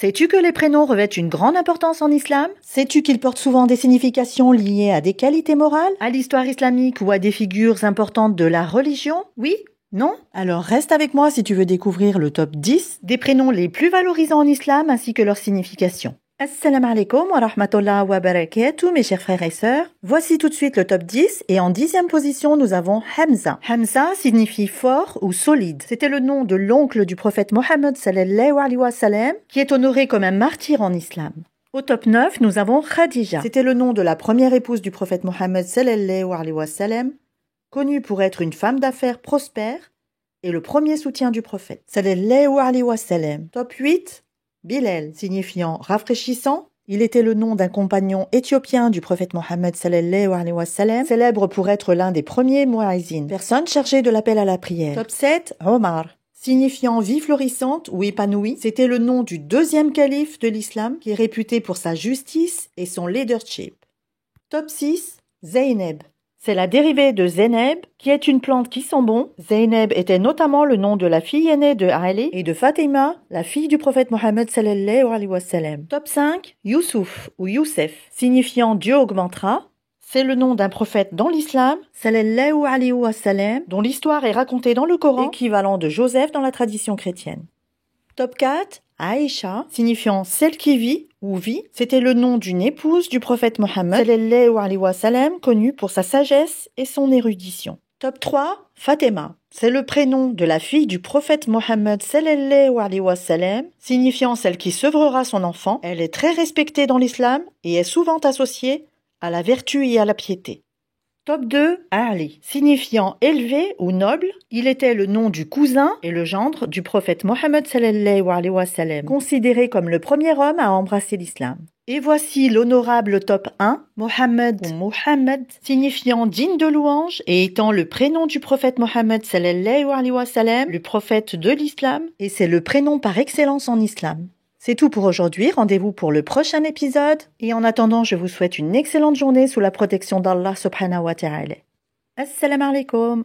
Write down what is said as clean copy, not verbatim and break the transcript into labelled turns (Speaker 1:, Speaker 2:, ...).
Speaker 1: Sais-tu que les prénoms revêtent une grande importance en islam? Sais-tu qu'ils portent souvent des significations liées à des qualités morales, à l'histoire islamique ou à des figures importantes de la religion? Oui? Non? Alors reste avec moi si tu veux découvrir le top 10 des prénoms les plus valorisants en islam ainsi que leur signification. Assalamu alaikum wa rahmatullah wa barakatuh, mes chers frères et sœurs. Voici tout de suite le top 10 et en 10e position, nous avons Hamza. Hamza signifie fort ou solide. C'était le nom de l'oncle du prophète Mohammed sallallahu alayhi wa sallam qui est honoré comme un martyr en islam. Au top 9, nous avons Khadija. C'était le nom de la première épouse du prophète Mohammed sallallahu alayhi wa sallam, connue pour être une femme d'affaires prospère et le premier soutien du prophète sallallahu alayhi wa sallam. Top 8, Bilal, signifiant rafraîchissant. Il était le nom d'un compagnon éthiopien du prophète Mohammed sallallahu alayhi wa sallam, célèbre pour être l'un des premiers muazzin, personne chargée de l'appel à la prière. Top 7, Omar, signifiant vie florissante ou épanouie. C'était le nom du deuxième calife de l'islam qui est réputé pour sa justice et son leadership. Top 6, Zeynep. C'est la dérivée de Zeynep, qui est une plante qui sent bon. Zeynep était notamment le nom de la fille aînée de Ali et de Fatima, la fille du prophète Mohammed sallallahu alayhi wa sallam. Top 5, Youssouf ou Youssef, signifiant Dieu augmentera. C'est le nom d'un prophète dans l'islam, sallallahu alayhi wa sallam, dont l'histoire est racontée dans le Coran, équivalent de Joseph dans la tradition chrétienne. Top 4, Aïcha, signifiant celle qui vit ou vit. C'était le nom d'une épouse du prophète Mohammed sallallahu alayhi wa sallam, connue pour sa sagesse et son érudition. Top 3, Fatima. C'est le prénom de la fille du prophète Mohammed sallallahu alayhi wa sallam, signifiant celle qui sevrera son enfant. Elle est très respectée dans l'islam et est souvent associée à la vertu et à la piété. Top 2, Ali, signifiant élevé ou noble. Il était le nom du cousin et le gendre du prophète Mohammed sallallahu alayhi wa sallam, considéré comme le premier homme à embrasser l'islam. Et voici l'honorable top 1, Mohammed ou Mohammed, signifiant digne de louange et étant le prénom du prophète Mohammed sallallahu alayhi wa sallam, le prophète de l'islam, et c'est le prénom par excellence en islam. C'est tout pour aujourd'hui, rendez-vous pour le prochain épisode et en attendant, je vous souhaite une excellente journée sous la protection d'Allah subhanahu wa ta'ala. Assalamu alaikum.